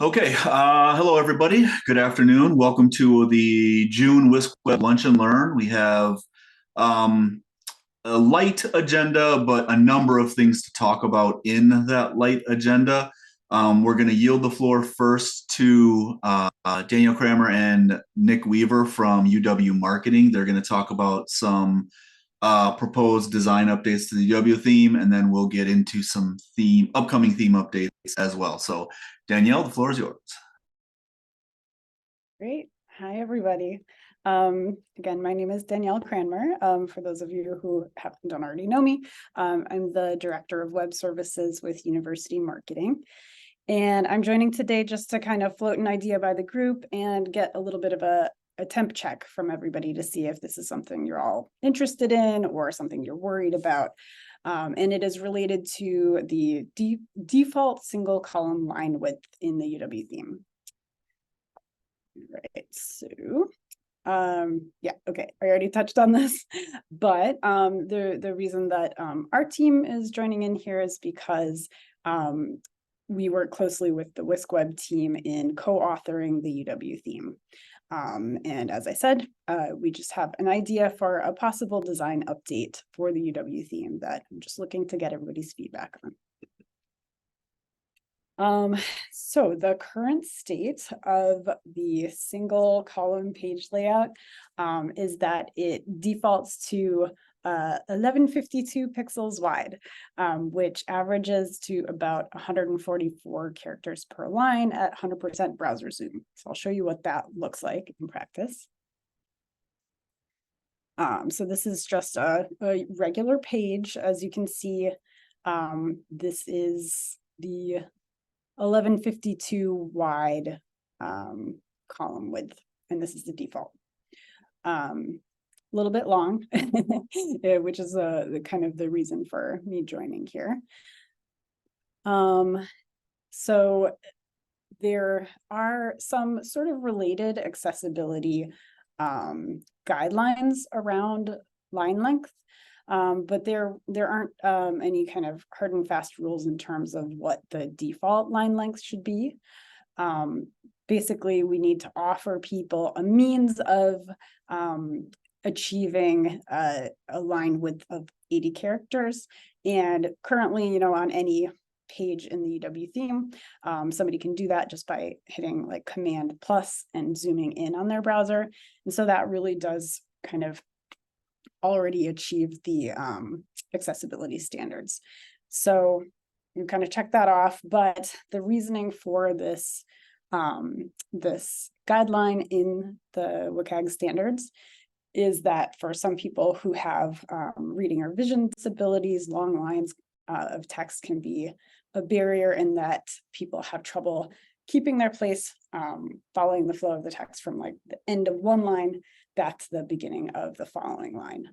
Okay, hello everybody. Good afternoon. Welcome to the June WiscWeb Lunch and Learn. We have um, a light agenda, but a number of things to talk about in that light agenda. We're going to yield the floor first to Daniel Kramer and Nick Weaver from UW Marketing. They're going to talk about some proposed design updates to the UW theme, and then we'll get into some upcoming theme updates as well. So Danielle, the floor is yours. Great. Hi, everybody. Again, my name is Danielle Cranmer. For those of you who don't already know me, I'm the Director of Web Services with University Marketing. And I'm joining today just to kind of float an idea by the group and get a little bit of a temp check from everybody to see if this is something you're all interested in or something you're worried about. And it is related to the default single column line width in the UW theme. Right, so yeah, okay, I already touched on this, but the reason that our team is joining in here is because we work closely with the WiscWeb team in co-authoring the UW theme. And as I said, we just have an idea for a possible design update for the UW theme that I'm just looking to get everybody's feedback on. So the current state of the single column page layout is that it defaults to 1152 pixels wide, which averages to about 144 characters per line at 100% browser zoom. So I'll show you what that looks like in practice. So this is just a regular page. As you can see, this is the 1152 wide column width, and this is the default. A little bit long, which is the kind of the reason for me joining here. So there are some sort of related accessibility guidelines around line length. But there aren't any kind of hard and fast rules in terms of what the default line length should be. Basically, we need to offer people a means of achieving a line width of 80 characters. And currently, on any page in the UW theme, somebody can do that just by hitting like Command+ and zooming in on their browser. And so that really does kind of already achieved the accessibility standards. So you kind of check that off, but the reasoning for this this guideline in the WCAG standards is that for some people who have reading or vision disabilities, long lines of text can be a barrier in that people have trouble keeping their place, following the flow of the text from like the end of one line back to the beginning of the following line.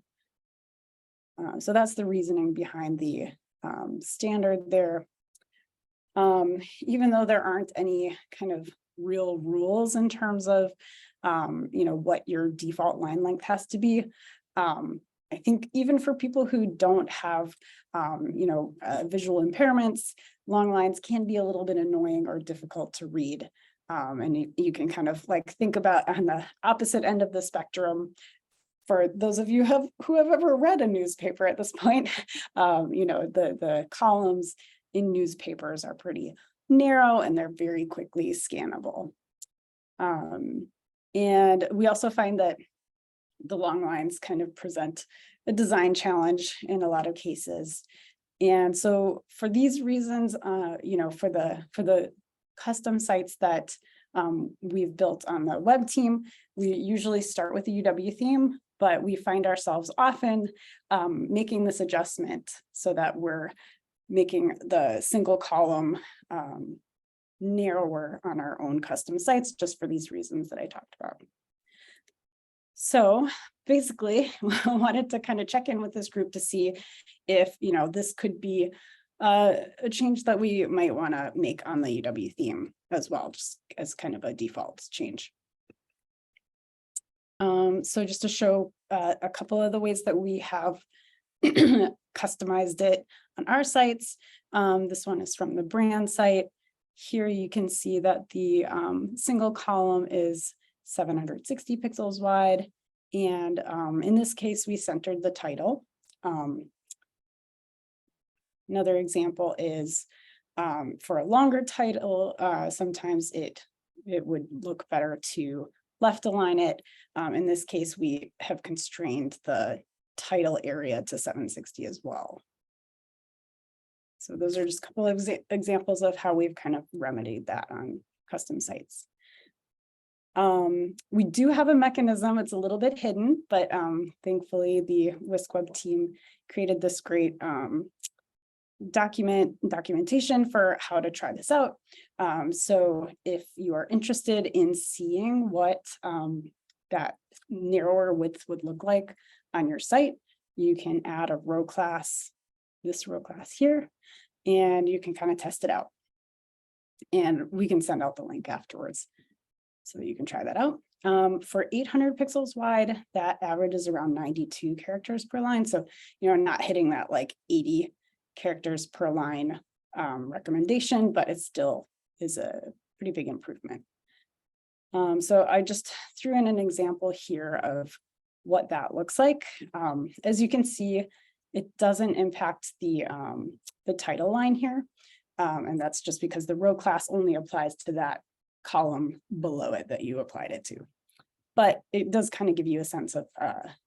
So that's the reasoning behind the standard there. Even though there aren't any kind of real rules in terms of, what your default line length has to be, I think even for people who don't have, visual impairments, long lines can be a little bit annoying or difficult to read. And you can kind of like think about on the opposite end of the spectrum. For those of you who have ever read a newspaper at this point, the columns in newspapers are pretty narrow and they're very quickly scannable. And we also find that the long lines kind of present a design challenge in a lot of cases. And so for these reasons, for the custom sites that we've built on the web team, we usually start with the UW theme, but we find ourselves often making this adjustment so that we're making the single column narrower on our own custom sites, just for these reasons that I talked about. So basically, I wanted to kind of check in with this group to see if, this could be a change that we might want to make on the UW theme as well, just as kind of a default change. So just to show a couple of the ways that we have customized it on our sites. This one is from the brand site. here you can see that the single column is 760 pixels wide. And in this case, we centered the title. Another example is for a longer title, sometimes it would look better to left align it. In this case, we have constrained the title area to 760 as well. So those are just a couple of examples of how we've kind of remedied that on custom sites. We do have a mechanism, it's a little bit hidden, but thankfully the WiscWeb team created this great documentation for how to try this out. So if you are interested in seeing what that narrower width would look like on your site, you can add a row class, this row class here, and you can kind of test it out. And we can send out the link afterwards so that you can try that out. For 800 pixels wide, that average is around 92 characters per line. So you're not hitting that like 80 characters per line recommendation, but it still is a pretty big improvement. So I just threw in an example here of what that looks like. As you can see, it doesn't impact the title line here. And that's just because the row class only applies to that column below it that you applied it to. But it does kind of give you a sense of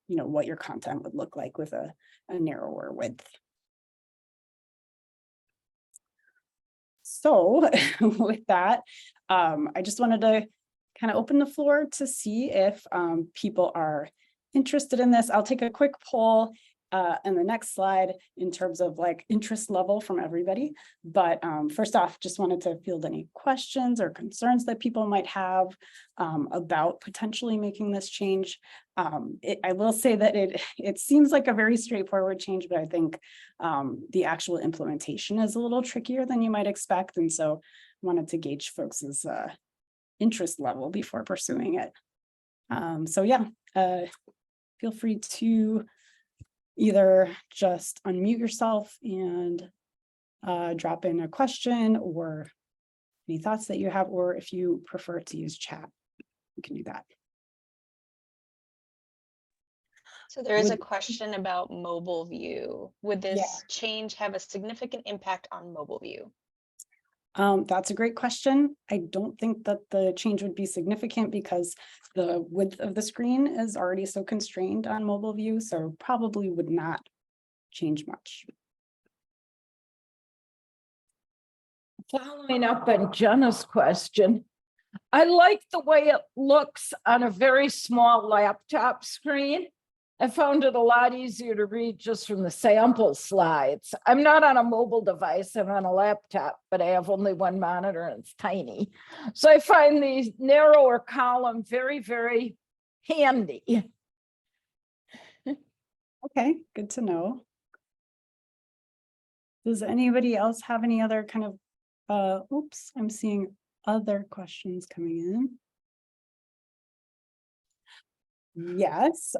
what your content would look like with a narrower width. So with that, I just wanted to kind of open the floor to see if people are interested in this. I'll take a quick poll in the next slide in terms of like interest level from everybody. But first off, just wanted to field any questions or concerns that people might have about potentially making this change. I will say that it seems like a very straightforward change, but I think the actual implementation is a little trickier than you might expect. And so wanted to gauge folks' interest level before pursuing it. So yeah, feel free to either just unmute yourself and drop in a question or any thoughts that you have, or if you prefer to use chat, you can do that. So there is a question about mobile view. Would this change have a significant impact on mobile view? That's a great question. I don't think that the change would be significant because the width of the screen is already so constrained on mobile view, so probably would not change much. Following up on Jenna's question, I like the way it looks on a very small laptop screen. I found it a lot easier to read just from the sample slides. I'm not on a mobile device, I'm on a laptop, but I have only one monitor and it's tiny. So I find the narrower column very, very handy. Okay, good to know. Does anybody else have any other kind of, oops, I'm seeing other questions coming in. Yes,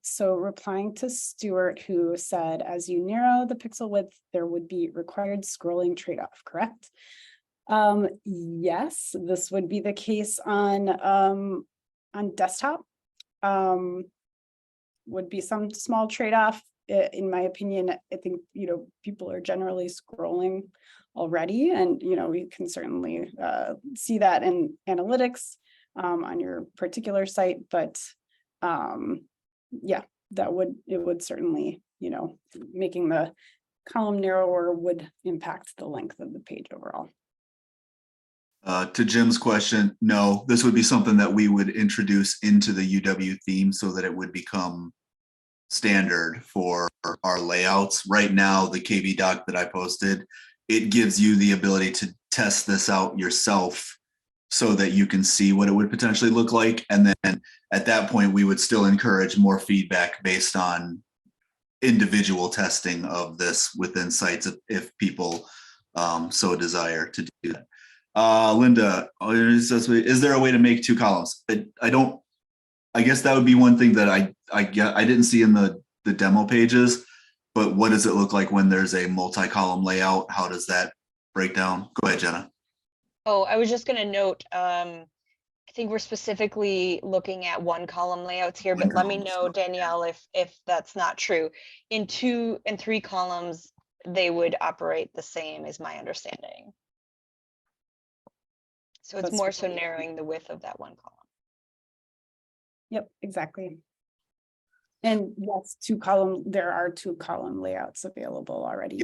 so replying to Stuart, who said, as you narrow the pixel width, there would be required scrolling trade-off, correct? Yes, this would be the case on desktop. Would be some small trade-off. In my opinion, I think, people are generally scrolling already, and, we can certainly see that in analytics on your particular site, but yeah, it would certainly, making the column narrower would impact the length of the page overall. To Jim's question, no, this would be something that we would introduce into the UW theme so that it would become standard for our layouts. Right now, the KB doc that I posted, it gives you the ability to test this out yourself so that you can see what it would potentially look like. And then at that point, we would still encourage more feedback based on individual testing of this within sites if people so desire to do that. Linda, is there a way to make two columns? I guess that would be one thing that I didn't see in the demo pages, but what does it look like when there's a multi-column layout? How does that break down? Go ahead, Jenna. Oh, I was just gonna note, I think we're specifically looking at one column layouts here, but let me know, Danielle, if that's not true. In 2 and 3 columns, they would operate the same, is my understanding. So it's That's more so right. narrowing the width of that one column. Yep, exactly. And yes, there are 2 column layouts available already.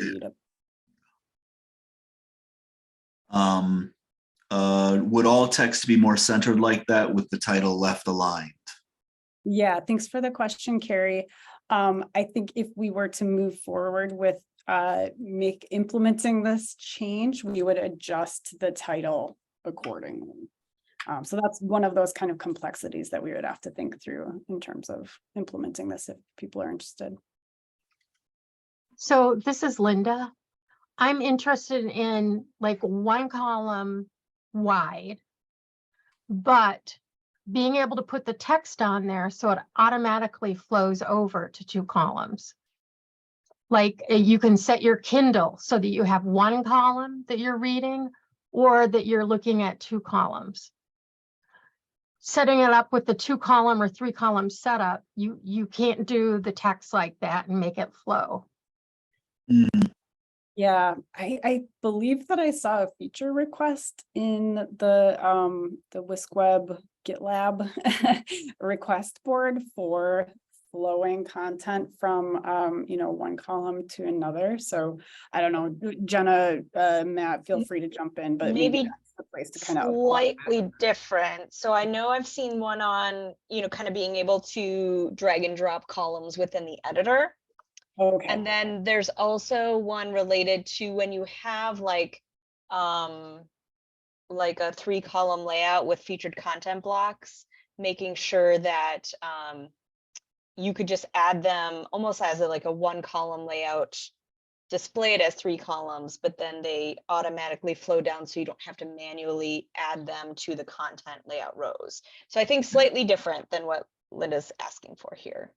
Would all text be more centered like that with the title left aligned? Yeah, thanks for the question, Carrie. I think if we were to move forward with implementing this change, we would adjust the title accordingly. So that's one of those kind of complexities that we would have to think through in terms of implementing this if people are interested. So this is Linda. I'm interested in like 1 column wide, but being able to put the text on there so it automatically flows over to 2 columns. Like you can set your Kindle so that you have 1 column that you're reading or that you're looking at 2 columns. Setting it up with the 2 column or 3 column setup, you can't do the text like that and make it flow. Yeah, I believe that I saw a feature request in the WiscWeb GitLab request board for flowing content from 1 column to another. So I don't know, Jenna, Matt, feel free to jump in, but maybe that's the place to kind of slightly different. So I know I've seen one on, kind of being able to drag and drop columns within the editor. Okay. And then there's also one related to when you have like a 3 column layout with featured content blocks, making sure that you could just add them almost as like a 1 column layout, display it as 3 columns, but then they automatically flow down so you don't have to manually add them to the content layout rows. So I think slightly different than what Linda's asking for here.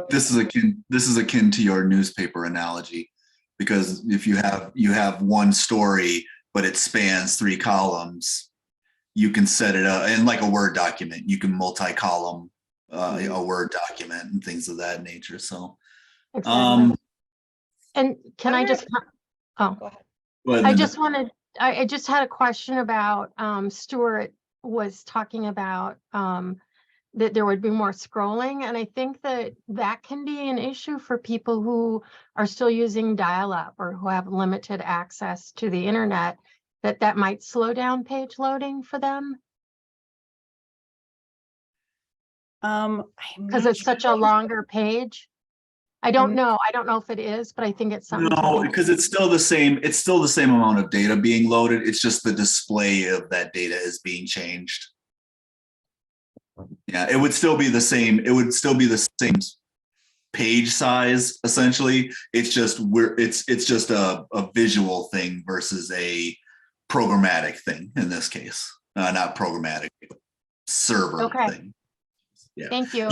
This is akin to your newspaper analogy, because if you have one story but it spans 3 columns, you can set it up, and like a Word document, you can multi-column a Word document and things of that nature. So Exactly. And can I just, Go ahead. I just had a question about, Stuart was talking about that there would be more scrolling. And I think that can be an issue for people who are still using dial-up or who have limited access to the internet, that might slow down page loading for them. Because it's such a longer page. I don't know if it is, but I think it's something. No, because it's still the same amount of data being loaded. It's just the display of that data is being changed. Yeah, it would still be the same. It would still be the same page size, essentially. It's just it's just a visual thing versus a programmatic thing in this case. Not programmatic, but server thing. Yeah. Thank you.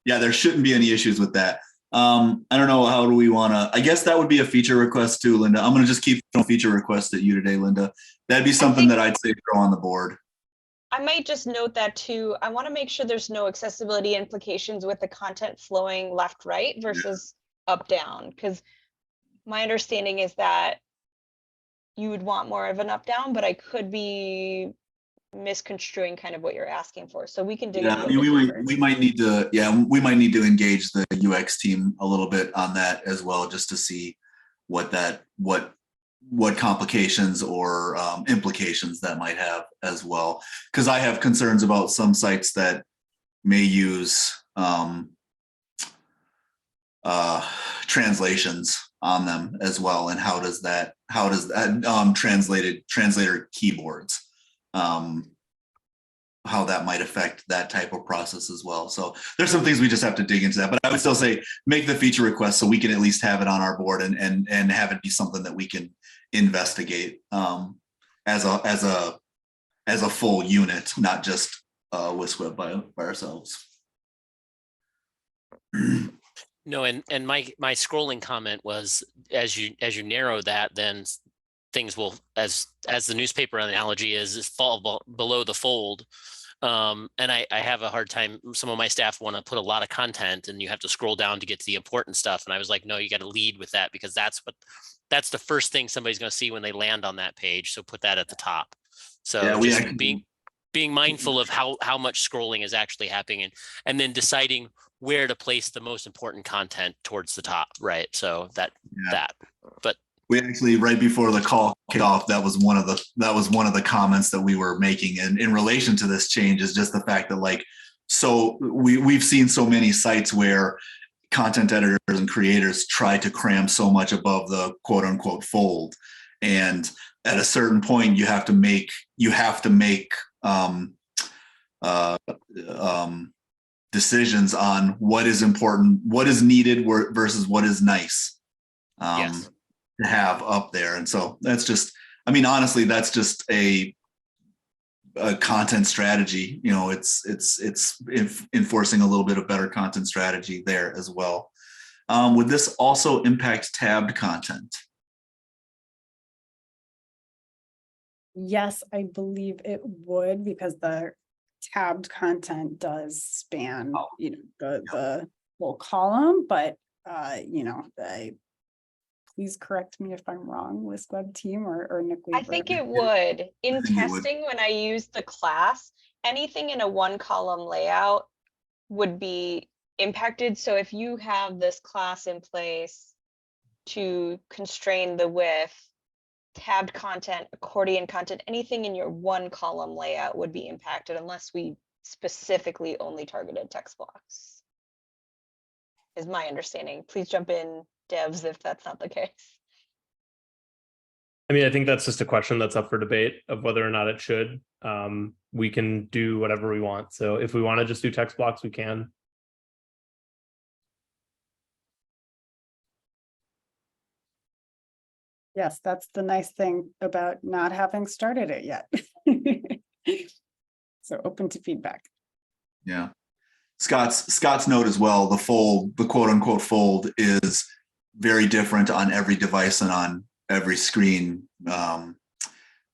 Yeah, there shouldn't be any issues with that. I don't know, how do we want to, I guess that would be a feature request too, Linda. I'm going to just keep throwing feature requests at you today, Linda. That'd be something that I'd say throw on the board. I might just note that too. I want to make sure there's no accessibility implications with the content flowing left, right versus up, down. Because my understanding is that you would want more of an up, down, but I could be misconstruing kind of what you're asking for. So we can dig into it. We might need to, engage the UX team a little bit on that as well, just to see what complications or implications that might have as well. Because I have concerns about some sites that may use translations on them as well, and how does that translator keyboards, how that might affect that type of process as well. So there's some things we just have to dig into that, but I would still say make the feature request so we can at least have it on our board and have it be something that we can investigate as a full unit, not just WiscWeb by ourselves. No, and my scrolling comment was, as you narrow that, then things will, as the newspaper analogy is fall below the fold. And I have a hard time. Some of my staff want to put a lot of content and you have to scroll down to get to the important stuff. And I was like, no, you got to lead with that, because that's the first thing somebody's going to see when they land on that page. So put that at the top. So Yeah, just being mindful of how much scrolling is actually happening, and then deciding where to place the most important content towards the top. Right. So but we actually, right before the call kicked off, that was one of the comments that we were making in relation to this change, is just the fact that, like, so we've seen so many sites where content editors and creators try to cram so much above the quote unquote fold, and at a certain point you have to make decisions on what is important, what is needed versus what is nice. yes. To have up there. And so that's just, I mean, honestly, that's just a content strategy. You know, it's enforcing a little bit of better content strategy there as well. Would this also impact tabbed content? Yes, I believe it would, because the tabbed content does span, the whole column, but please correct me if I'm wrong, WiscWeb team or Nick I Weaver. think it would. In think it would. testing, when I used the class, anything in a 1-column layout would be impacted. So if you have this class in place to constrain the width, tabbed content, accordion content, anything in your 1-column layout would be impacted, unless we specifically only targeted text blocks, is my understanding. Please jump in, devs, if that's not the case. I mean, I think that's just a question that's up for debate of whether or not it should. We can do whatever we want. So if we want to just do text blocks, we can. Yes, that's the nice thing about not having started it yet. So open to feedback. Yeah. Scott's note as well, the quote unquote fold is very different on every device and on every screen,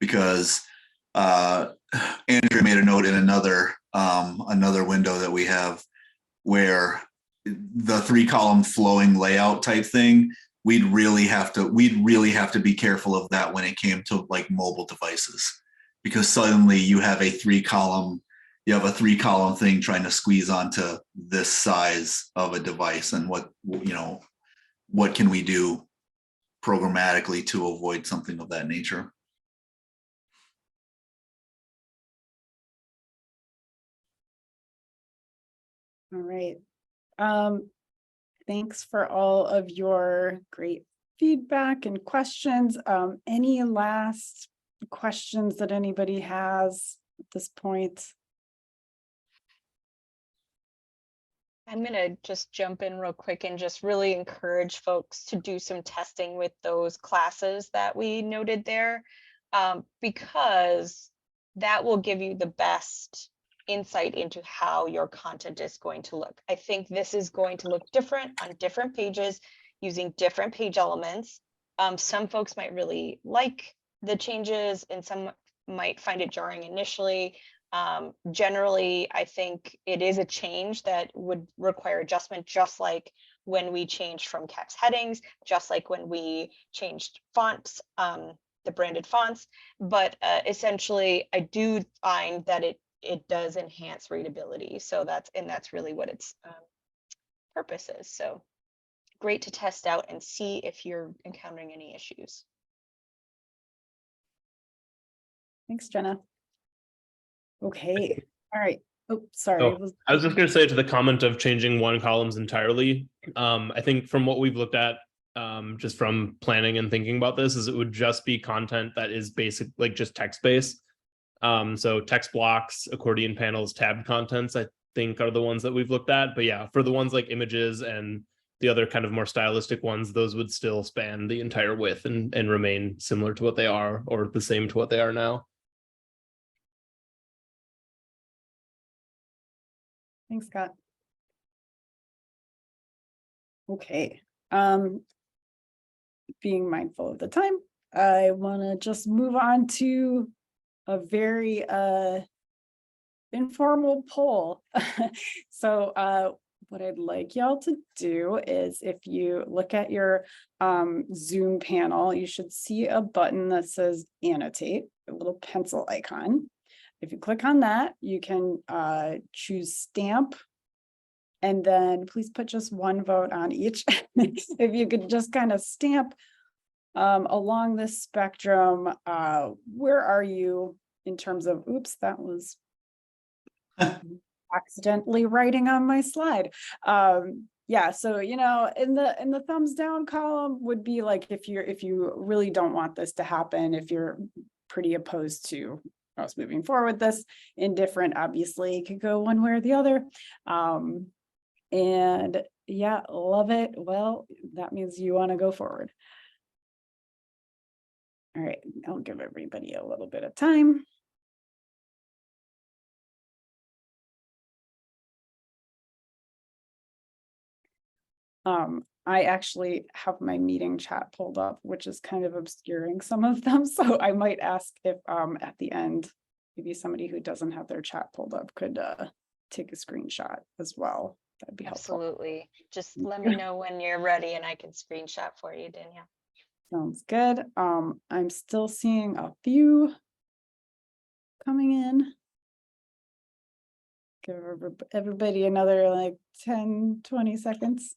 because Andrew made a note in another window that we have, where the 3-column flowing layout type thing, we'd really have to be careful of that when it came to, like, mobile devices, because suddenly you have a 3-column thing trying to squeeze onto this size of a device, and what can we do programmatically to avoid something of that nature? All right. Thanks for all of your great feedback and questions. Any last questions that anybody has at this point? I'm going to just jump in real quick and just really encourage folks to do some testing with those classes that we noted there, because that will give you the best insight into how your content is going to look. I think this is going to look different on different pages using different page elements. Some folks might really like the changes and some might find it jarring initially. Generally, I think it is a change that would require adjustment, just like when we changed from text headings, just like when we changed fonts, the branded fonts. But essentially, I do find that it does enhance readability. So that's really what its purpose is. So great to test out and see if you're encountering any issues. Thanks, Jenna. Okay. All right. Oh, sorry. Oh, I was just going to say to the comment of changing 1 columns entirely. I think from what we've looked at, just from planning and thinking about this, is it would just be content that is basic, like just text based. So text blocks, accordion panels, tabbed contents, I think are the ones that we've looked at. But yeah, for the ones like images and the other kind of more stylistic ones, those would still span the entire width and remain similar to what they are, or the same to what they are now. Thanks, Scott. Okay. Being mindful of the time, I want to just move on to a very informal poll. So what I'd like y'all to do is, if you look at your Zoom panel, you should see a button that says annotate, a little pencil icon. If you click on that, you can choose stamp, and then please put just one vote on each. If you could just kind of stamp along this spectrum, where are you in terms of, oops, that was accidentally writing on my slide. Yeah, so in the thumbs down column would be like if you really don't want this to happen, if you're pretty opposed to us moving forward with this. Indifferent, obviously, could go one way or the other. And yeah, love it. Well, that means you want to go forward. All right, I'll give everybody a little bit of time. I actually have my meeting chat pulled up, which is kind of obscuring some of them. So I might ask if at the end, maybe somebody who doesn't have their chat pulled up could take a screenshot as well. That'd be helpful. Absolutely. Just let me know when you're ready and I can screenshot for you, Danielle. Sounds good. I'm still seeing a few coming in. Give everybody another like 10, 20 seconds.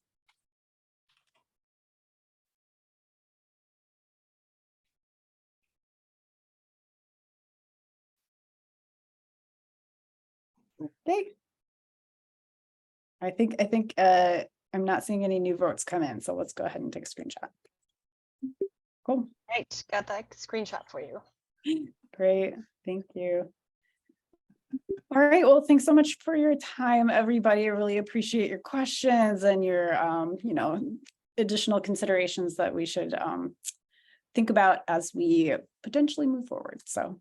Okay. I think I'm not seeing any new votes come in, so let's go ahead and take a screenshot. Cool. Right, got that screenshot for you. Great, thank you. All right, well, thanks so much for your time, everybody. I really appreciate your questions and your additional considerations that we should think about as we potentially move forward. So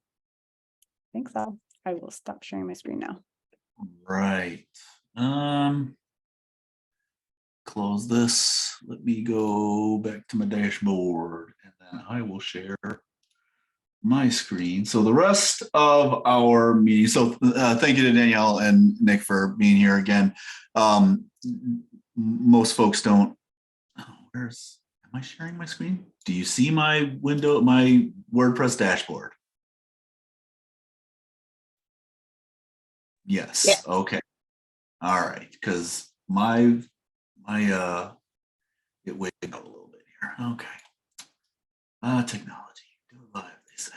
thanks all. I will stop sharing my screen now. Right. Close this. Let me go back to my dashboard, and then I will share my screen. So the rest of our meeting. So thank you to Danielle and Nick for being here again. Most folks don't. Oh, am I sharing my screen? Do you see my window, my WordPress dashboard? Yes. Yeah. Okay. All right. Because my it waited out a little bit here. Okay. Technology. Do it live, they say.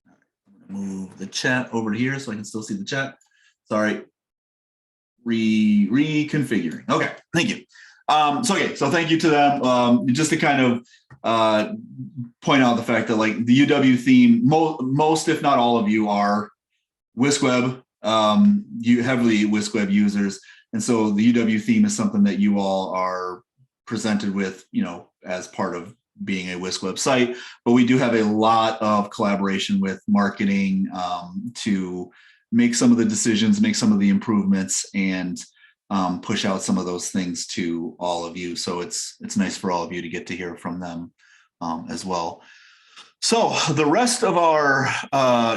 All right. I'm gonna move the chat over to here so I can still see the chat. Sorry. Reconfiguring. Okay. Thank you. So thank you to them. Just to kind of point out the fact that like the UW theme, most if not all of you are WiscWeb, you heavily WiscWeb users, and so the UW theme is something that you all are presented with, as part of being a WiscWeb site. But we do have a lot of collaboration with marketing to make some of the decisions, make some of the improvements, and push out some of those things to all of you. So it's nice for all of you to get to hear from them as well. So the rest of our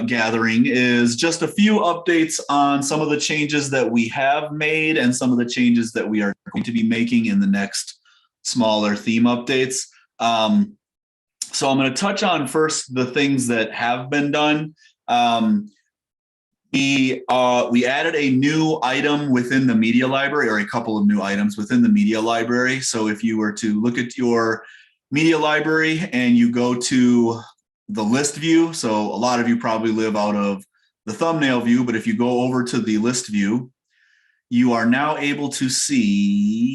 gathering is just a few updates on some of the changes that we have made and some of the changes that we are going to be making in the next smaller theme updates. So I'm going to touch on first the things that have been done. We added a new item within the media library, or a couple of new items within the media library. So if you were to look at your media library and you go to the list view, so a lot of you probably live out of the thumbnail view, but if you go over to the list view, you are now able to see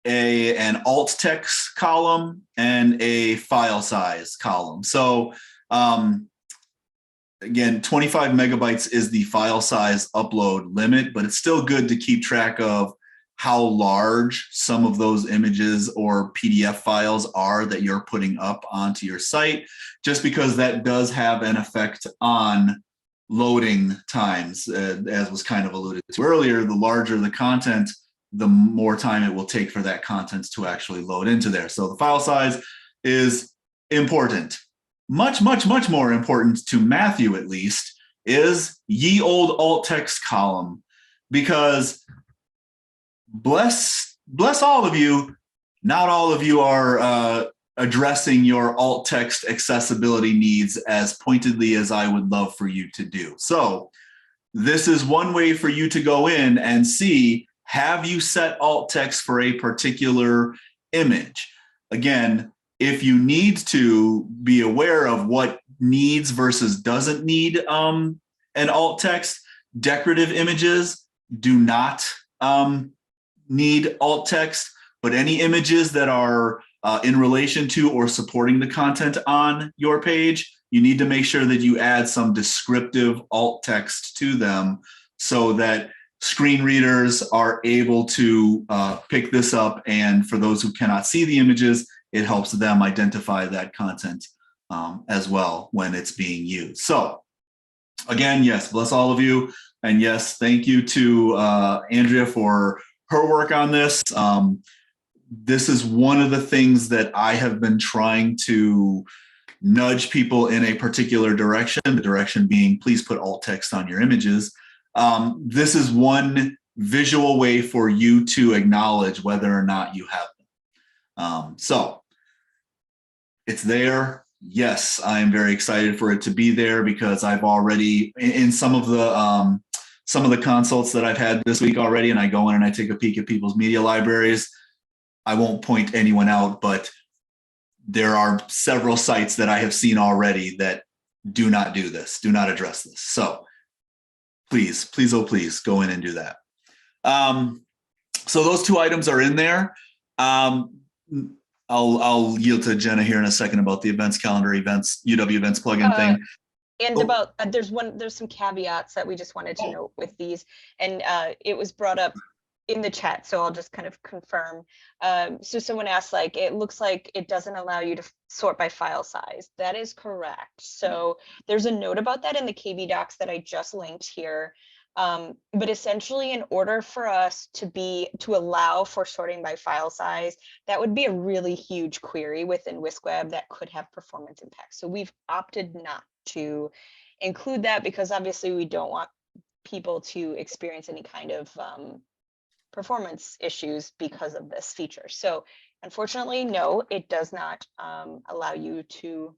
an alt text column and a file size column. So again, 25 megabytes is the file size upload limit, but it's still good to keep track of how large some of those images or PDF files are that you're putting up onto your site, just because that does have an effect on loading times. As was kind of alluded to earlier, the larger the content, the more time it will take for that content to actually load into there. So the file size is important. Much, much, much more important to Matthew, at least, is ye old alt text column, because bless all of you, not all of you are addressing your alt text accessibility needs as pointedly as I would love for you to do. So this is one way for you to go in and see, have you set alt text for a particular image? Again, if you need to be aware of what needs versus doesn't need an alt text, decorative images do not need alt text, but any images that are in relation to or supporting the content on your page, you need to make sure that you add some descriptive alt text to them so that screen readers are able to pick this up. And for those who cannot see the images, it helps them identify that content as well when it's being used. So again, yes, bless all of you. And yes, thank you to Andrea for her work on this. This is one of the things that I have been trying to nudge people in a particular direction, the direction being, please put alt text on your images. This is one visual way for you to acknowledge whether or not you have them. So it's there. Yes, I am very excited for it to be there because I've already, in some of the consults that I've had this week already, and I go in and I take a peek at people's media libraries. I won't point anyone out, but there are several sites that I have seen already that do not do this, do not address this. So please, please, oh, please go in and do that. So those two items are in there. I'll yield to Jenna here in a second about the events calendar, events, UW events plugin thing. And Oh. about, there's some caveats that we just wanted to note with these, and it was brought up in the chat, so I'll just kind of confirm. So someone asked, like, it looks like it doesn't allow you to sort by file size. That is correct. So there's a note about that in the KB docs that I just linked here. But essentially, in order for us to allow for sorting by file size, that would be a really huge query within WiscWeb that could have performance impacts. So we've opted not to include that because obviously we don't want people to experience any kind of performance issues because of this feature. So unfortunately, no, it does not allow you to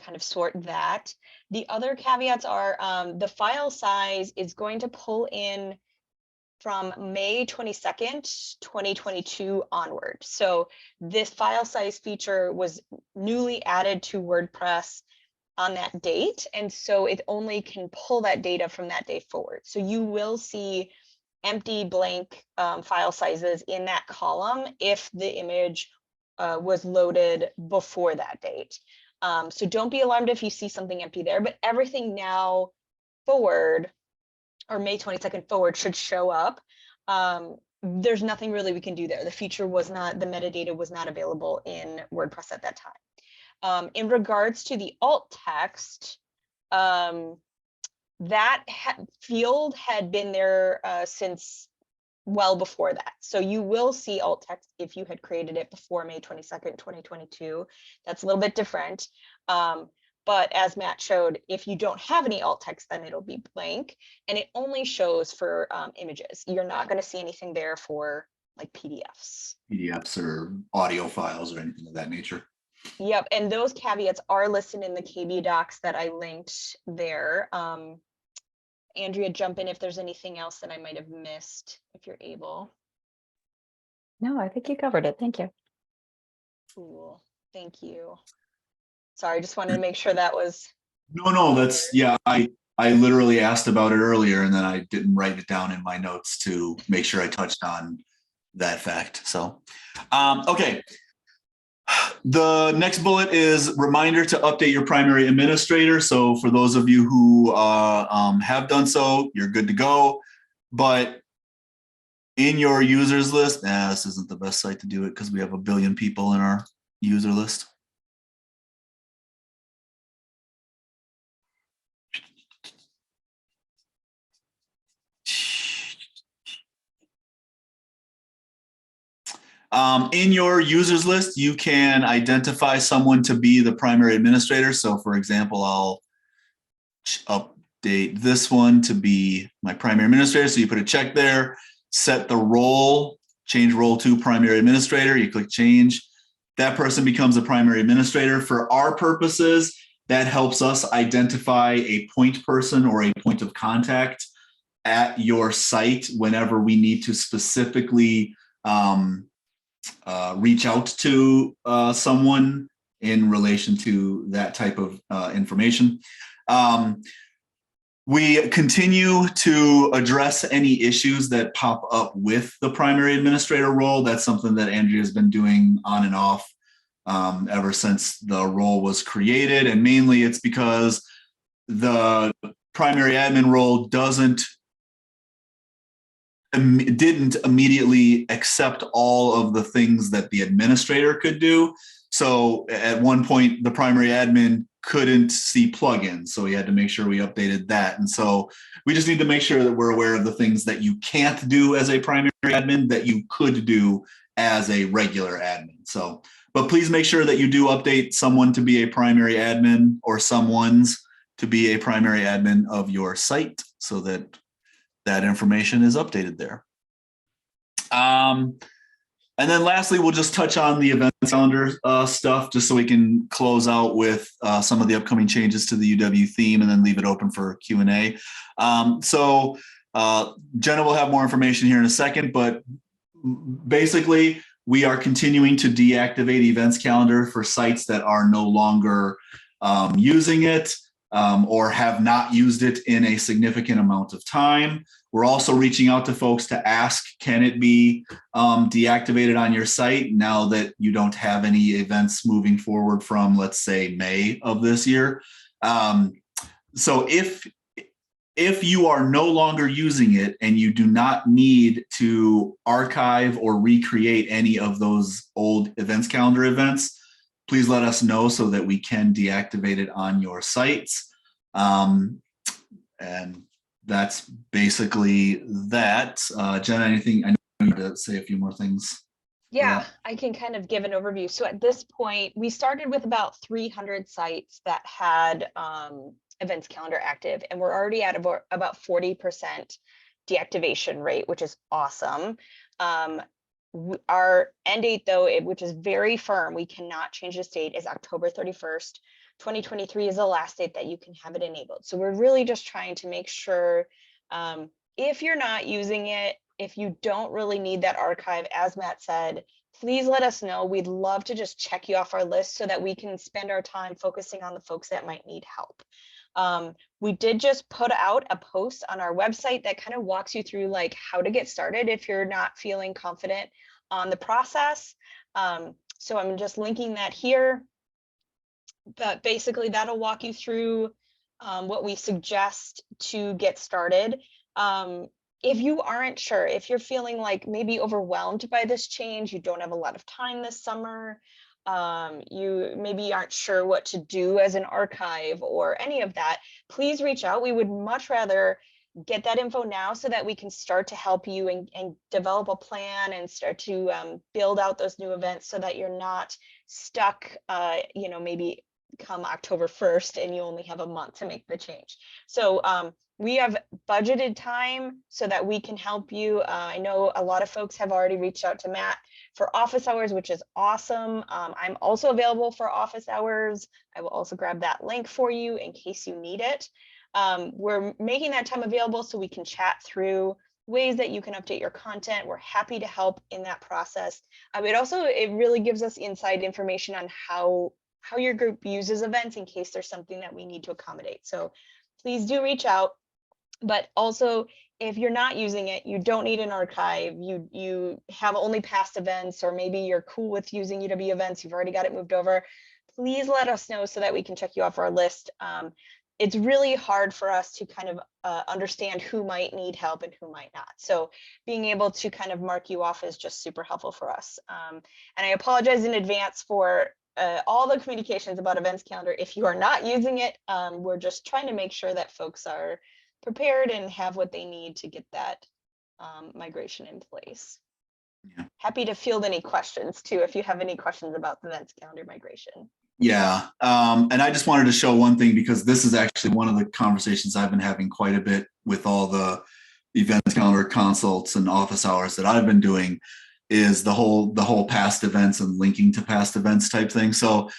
kind of sort that. The other caveats are the file size is going to pull in from May 22nd, 2022 onward. So this file size feature was newly added to WordPress on that date. And so it only can pull that data from that day forward. So you will see empty blank file sizes in that column if the image was loaded before that date. So don't be alarmed if you see something empty there, but everything now forward, or May 22nd forward, should show up. There's nothing really we can do there. The feature was not, the metadata was not available in WordPress at that time. In regards to the alt text, that field had been there since well before that. So you will see alt text if you had created it before May 22nd, 2022. That's a little bit different. But as Matt showed, if you don't have any alt text, then it'll be blank, and it only shows for images. You're not going to see anything there for like PDFs. PDFs or audio files or anything of that nature. Yep, and those caveats are listed in the KB docs that I linked there. Andrea, jump in if there's anything else that I might have missed, if you're able. No, I think you covered it. Thank you. Cool, thank you. Sorry, just wanted to make sure that was. No, that's, yeah, I literally asked about it earlier and then I didn't write it down in my notes to make sure I touched on that fact. So, okay. The next bullet is reminder to update your primary administrator. So for those of you who have done so, you're good to go. But in your users list, this isn't the best site to do it because we have a billion people in our user list. In your users list, you can identify someone to be the primary administrator. So for example, I'll update this one to be my primary administrator. So you put a check there, set the role, change role to primary administrator, you click change. That person becomes a primary administrator. For our purposes, that helps us identify a point person or a point of contact at your site whenever we need to specifically reach out to someone in relation to that type of information. We continue to address any issues that pop up with the primary administrator role. That's something that Andrea has been doing on and off ever since the role was created. And mainly it's because the primary admin role didn't immediately accept all of the things that the administrator could do. So at one point, the primary admin couldn't see plugins. So we had to make sure we updated that. And so we just need to make sure that we're aware of the things that you can't do as a primary admin that you could do as a regular admin. So, but please make sure that you do update someone to be a primary admin or someone's to be a primary admin of your site so that that information is updated there. And then lastly, we'll just touch on the event calendar stuff just so we can close out with some of the upcoming changes to the UW theme and then leave it open for Q&A. So Jenna will have more information here in a second, but basically we are continuing to deactivate events calendar for sites that are no longer using it or have not used it in a significant amount of time. We're also reaching out to folks to ask, can it be deactivated on your site now that you don't have any events moving forward from, let's say, May of this year? So if you are no longer using it and you do not need to archive or recreate any of those old events calendar events, please let us know so that we can deactivate it on your sites. And that's basically that. Jenna, anything? I know you need to say a few more things. Yeah, I can kind of give an overview. So at this point, we started with about 300 sites that had events calendar active, and we're already at about 40% deactivation rate, which is awesome. Our end date, though, which is very firm, we cannot change this date, is October 31st. 2023 is the last date that you can have it enabled. So we're really just trying to make sure if you're not using it, if you don't really need that archive, as Matt said, please let us know. We'd love to just check you off our list so that we can spend our time focusing on the folks that might need help. We did just put out a post on our website that kind of walks you through like how to get started if you're not feeling confident on the process. So I'm just linking that here. But basically that'll walk you through what we suggest to get started. If you aren't sure, if you're feeling like maybe overwhelmed by this change, you don't have a lot of time this summer, you maybe aren't sure what to do as an archive or any of that, please reach out. We would much rather get that info now so that we can start to help you and develop a plan and start to build out those new events so that you're not stuck, maybe come October 1st and you only have a month to make the change. So we have budgeted time so that we can help you. I know a lot of folks have already reached out to Matt for office hours, which is awesome. I'm also available for office hours. I will also grab that link for you in case you need it. We're making that time available so we can chat through ways that you can update your content. We're happy to help in that process. It really gives us inside information on how your group uses events in case there's something that we need to accommodate. So please do reach out. But also, if you're not using it, you don't need an archive, you have only past events, or maybe you're cool with using UW events, you've already got it moved over, please let us know so that we can check you off our list. It's really hard for us to kind of understand who might need help and who might not. So being able to kind of mark you off is just super helpful for us. And I apologize in advance for all the communications about events calendar. If you are not using it, we're just trying to make sure that folks are prepared and have what they need to get that migration in place. Yeah. Happy to field any questions too, if you have any questions about the events calendar migration. Yeah. And I just wanted to show one thing, because this is actually one of the conversations I've been having quite a bit with all the events calendar consults and office hours that I've been doing, is the whole past events and linking to past events type thing. So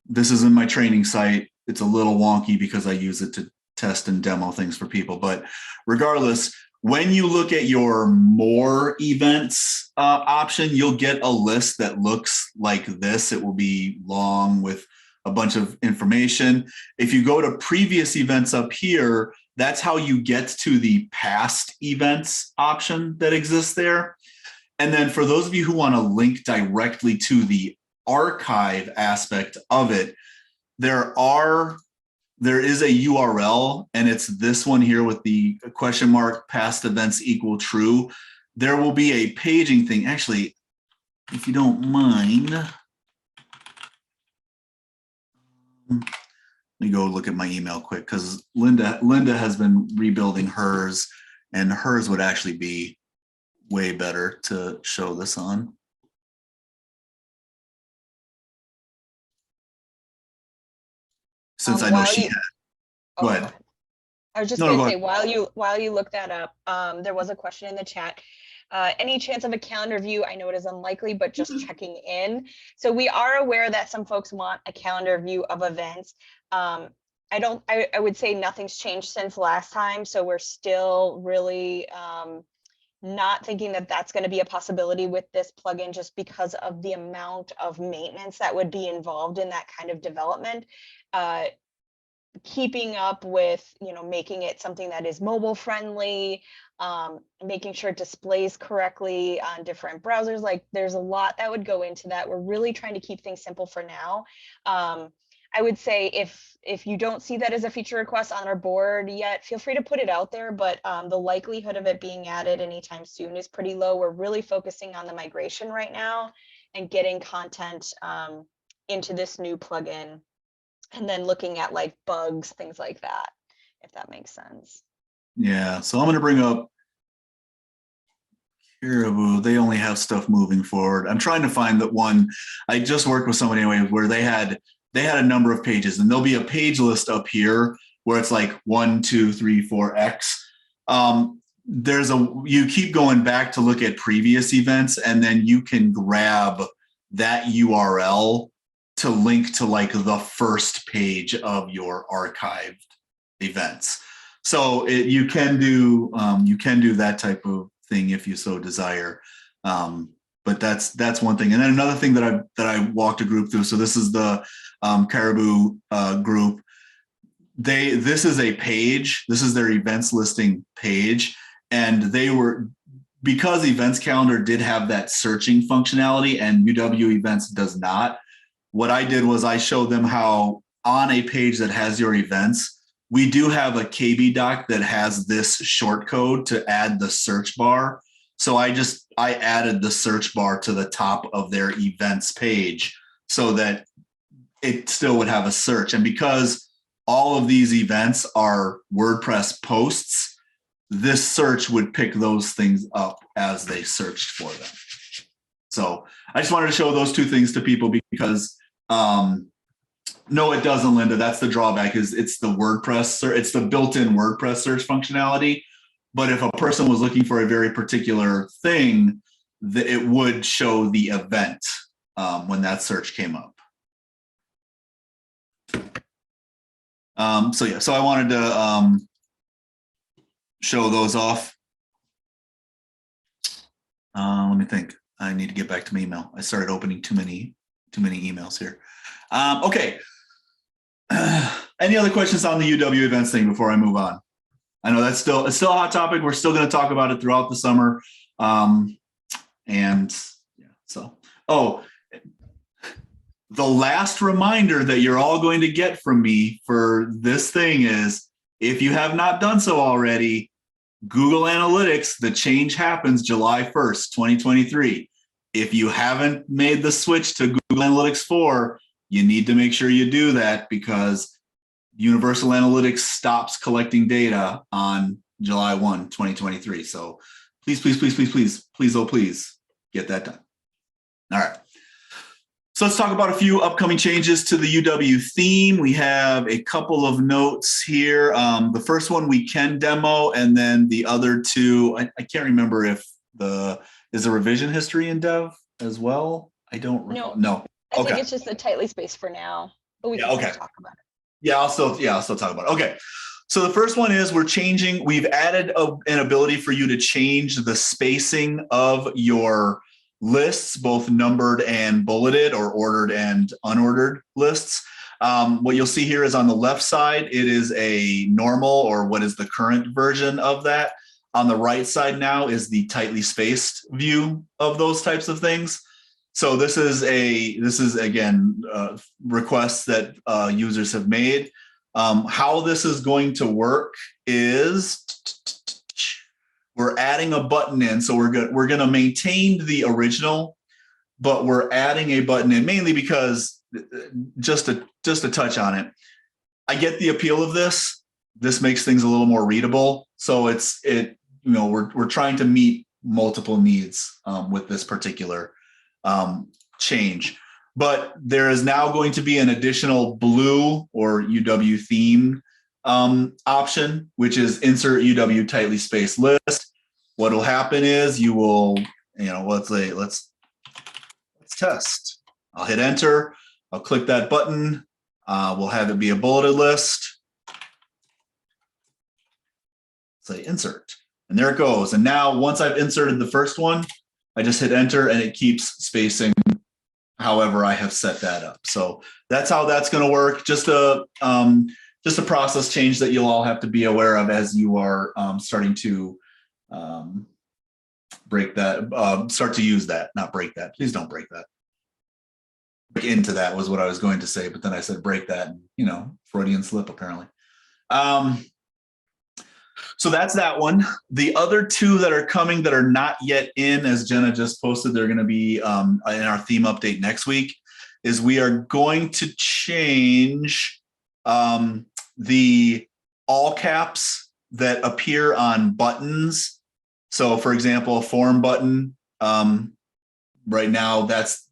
this is in my training site. It's a little wonky because I use it to test and demo things for people. But regardless, when you look at your more events option, you'll get a list that looks like this. It will be long with a bunch of information. If you go to previous events up here, that's how you get to the past events option that exists there. And then for those of you who want to link directly to the archive aspect of it, there is a URL, and it's this one here with the question mark past events equal true. There will be a paging thing. Actually, if you don't mind, let me go look at my email quick, because Linda has been rebuilding hers, and hers would actually be way better to show this on. Since I know While she you- had. Oh, Go ahead. I was just No, gonna go say, ahead. while you look that up, there was a question in the chat. Any chance of a calendar view? I know it is unlikely, but just checking in. So we are aware that some folks want a calendar view of events. I would say nothing's changed since last time. So we're still really not thinking that that's going to be a possibility with this plugin, just because of the amount of maintenance that would be involved in that kind of development. Keeping up with, making it something that is mobile friendly, making sure it displays correctly on different browsers. Like, there's a lot that would go into that. We're really trying to keep things simple for now. I would say if you don't see that as a feature request on our board yet, feel free to put it out there, but the likelihood of it being added anytime soon is pretty low. We're really focusing on the migration right now and getting content into this new plugin, and then looking at like bugs, things like that, if that makes sense. Yeah, so I'm going to bring up Caribou. They only have stuff moving forward. I'm trying to find that one. I just worked with somebody anyway where they had a number of pages, and there'll be a page list up here where it's like 1, 2, 3, 4, X. You keep going back to look at previous events, and then you can grab that URL to link to like the first page of your archived events. So you can do that type of thing if you so desire. But that's one thing. And then another thing that I walked a group through. So this is the Caribou group. This is a page. This is their events listing page, and because Events Calendar did have that searching functionality and UW Events does not. What I did was I showed them how on a page that has your events, we do have a KB doc that has this short code to add the search bar. So I added the search bar to the top of their events page so that it still would have a search. And because all of these events are WordPress posts, this search would pick those things up as they searched for them. So I just wanted to show those two things to people because no, it doesn't, Linda. That's the drawback. It's the WordPress, it's the built-in WordPress search functionality. But if a person was looking for a very particular thing, it would show the event when that search came up. So I wanted to show those off. Let me think. I need to get back to my email. I started opening too many emails here. Okay. Any other questions on the UW events thing before I move on? I know it's still a hot topic. We're still going to talk about it throughout the summer. The last reminder that you're all going to get from me for this thing is, if you have not done so already, Google Analytics, the change happens July 1st, 2023. If you haven't made the switch to Google Analytics 4, you need to make sure you do that, because Universal Analytics stops collecting data on July 1, 2023. So Please, oh please, get that done. All right. So let's talk about a few upcoming changes to the UW theme. We have a couple of notes here. The first one we can demo, and then the other two, I can't remember if is the revision history in dev as well. I don't recall. No. I think Okay. it's just a tightly spaced for now, but we Yeah, can okay. talk about it. Yeah, I'll still talk about it. Okay. So the first one is we've added an ability for you to change the spacing of your lists, both numbered and bulleted, or ordered and unordered lists. What you'll see here is on the left side, it is a normal, or what is the current version of that. On the right side now is the tightly spaced view of those types of things. So this is again requests that users have made. How this is going to work is we're adding a button in. So we're going to maintain the original, but we're adding a button in mainly because just to touch on it. I get the appeal of this. This makes things a little more readable. So we're trying to meet multiple needs with this particular change. But there is now going to be an additional blue or UW theme option, which is insert UW tightly spaced list. What will happen is you will, let's test. I'll hit enter. I'll click that button. We'll have it be a bulleted list. Say insert, and there it goes. And now once I've inserted the first one, I just hit enter, and it keeps spacing however I have set that up. So that's how that's going to work. Just a process change that you'll all have to be aware of as you are starting to break that, start to use that, not break that. Please don't break that. Break into that was what I was going to say, but then I said break that, and, Freudian slip apparently. So that's that one. The other two that are coming that are not yet in, as Jenna just posted, they're going to be in our theme update next week, is we are going to change the all caps that appear on buttons. So for example, a form button, right now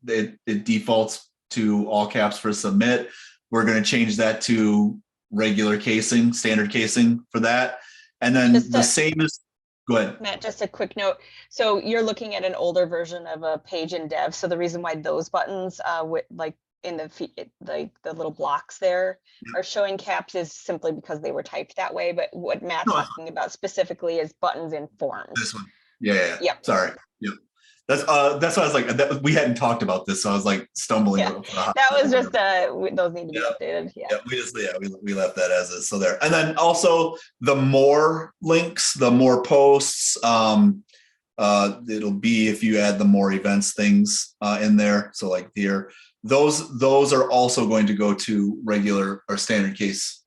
it defaults to all caps for submit. We're going to change that to regular casing, standard casing for that. And then the same as, go ahead. Matt, just a quick note. So you're looking at an older version of a page in dev. So the reason why those buttons like in the little blocks there are showing caps is simply because they were typed that way. But what Matt's talking about specifically is buttons in forms. This one. Yeah. Yep. Sorry. Yep. That's why I was like, we hadn't talked about this, so I was like stumbling. Yeah. That was just those need to be updated. Yeah. We left that as is. So there, and then also the more links, the more posts. It'll be if you add the more events things in there. So like here, those are also going to go to regular or standard case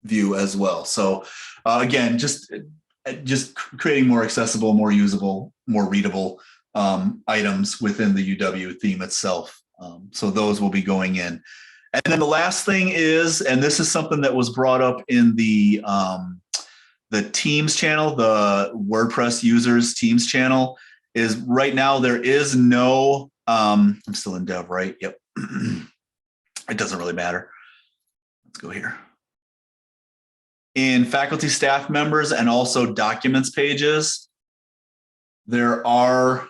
view as well. So again, just creating more accessible, more usable, more readable items within the UW theme itself. So those will be going in. And then the last thing is, and this is something that was brought up in the Teams channel, the WordPress users Teams channel, is right now there is no, I'm still in dev, right? Yep. It doesn't really matter. Let's go here. In faculty, staff members, and also documents pages, there are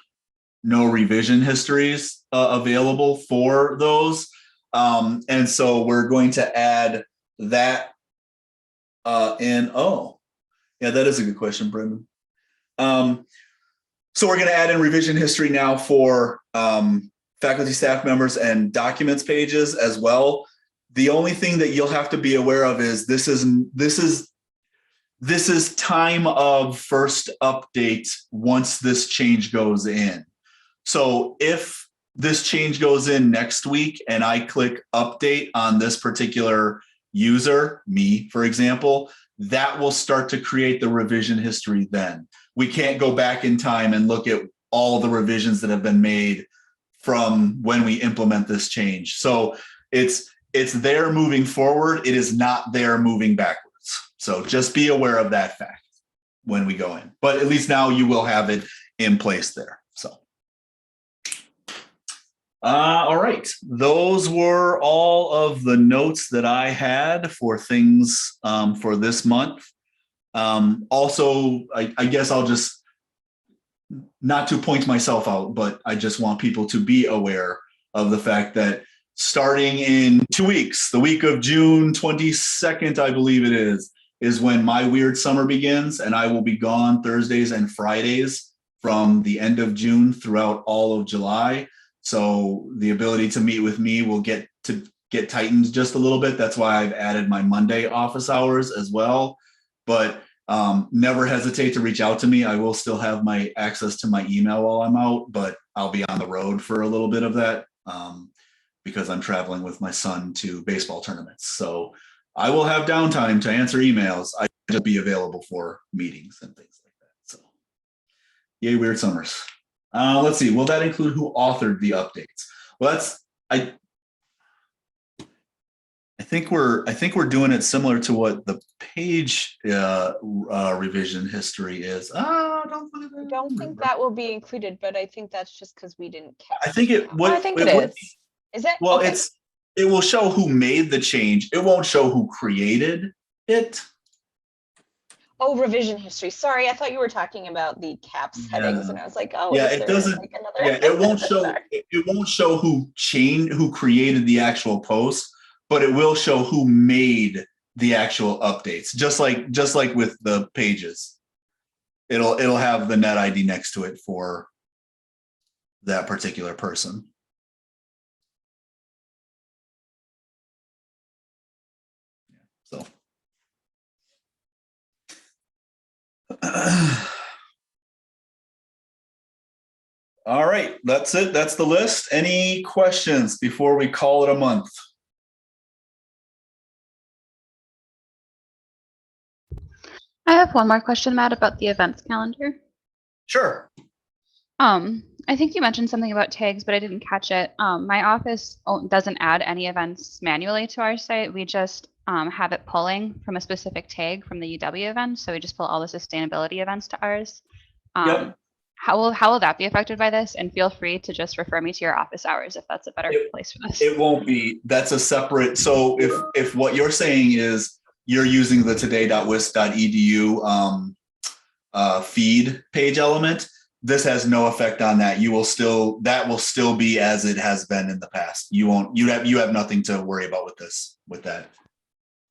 no revision histories available for those. And so we're going to add that in. Oh, yeah, that is a good question, Brendan. So we're going to add in revision history now for faculty, staff members, and documents pages as well. The only thing that you'll have to be aware of is this is time of first update once this change goes in. So if this change goes in next week and I click update on this particular user, me, for example, that will start to create the revision history then. We can't go back in time and look at all the revisions that have been made from when we implement this change. So it's there moving forward. It is not there moving backwards. So just be aware of that fact. when we go in. But at least now you will have it in place there. So. All right. Those were all of the notes that I had for things for this month. Also, I guess I'll just, not to point myself out, but I just want people to be aware of the fact that starting in 2 weeks, the week of June 22nd, I believe it is when my weird summer begins, and I will be gone Thursdays and Fridays from the end of June throughout all of July. So the ability to meet with me will get tightened just a little bit. That's why I've added my Monday office hours as well. But never hesitate to reach out to me. I will still have my access to my email while I'm out, but I'll be on the road for a little bit of that because I'm traveling with my son to baseball tournaments. So I will have downtime to answer emails. I will be available for meetings and things like that. So yay, weird summers. Let's see. Will that include who authored the updates? Well, I think we're doing it similar to what the page revision history is. I don't think that will be included, but I think that's just because we didn't catch. I think it would. I think it is. Is it? Well, Okay. it will show who made the change. It won't show who created it. Oh, revision history. Sorry, I thought you were talking about the caps headings, and I was like, oh, Yeah, is it there, doesn't. like, another? Yeah, it won't show. Sorry. It won't show who created the actual post, but it will show who made the actual updates. Just like with the pages, it'll have the net ID next to it for that particular person. So. All right, that's it. That's the list. Any questions before we call it a month? I have one more question, Matt, about the events calendar. Sure. I think you mentioned something about tags, but I didn't catch it. My office doesn't add any events manually to our site. We just have it pulling from a specific tag from the UW event. So we just pull all the sustainability events to ours. Yep. How will that be affected by this? And feel free to just refer me to your office hours if that's a better place for this. It won't be. That's a separate. So if what you're saying is you're using the today.wisc.edu feed page element, this has no effect on that. That will still be as it has been in the past. You have nothing to worry about with that.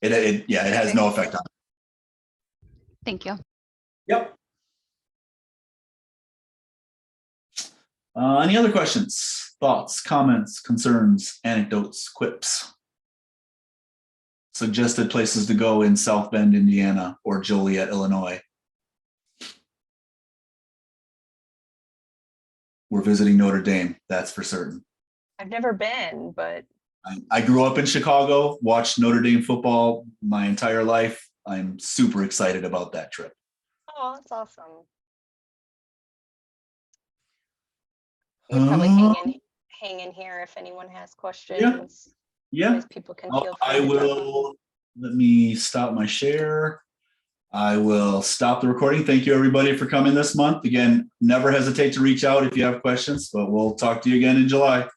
It has no effect on it. Thank you. Yep. Any other questions, thoughts, comments, concerns, anecdotes, quips? Suggested places to go in South Bend, Indiana, or Joliet, Illinois. We're visiting Notre Dame, that's for certain. I've never been, but I grew up in Chicago, watched Notre Dame football my entire life. I'm super excited about that trip. oh, that's awesome. We could probably hang in here if anyone has questions. Yeah. Otherwise, people can feel free I to jump will. Let me stop my share. I will stop the recording. Thank you, everybody, for coming this month. Again, never hesitate to reach out if you have questions, but we'll talk to you again in July.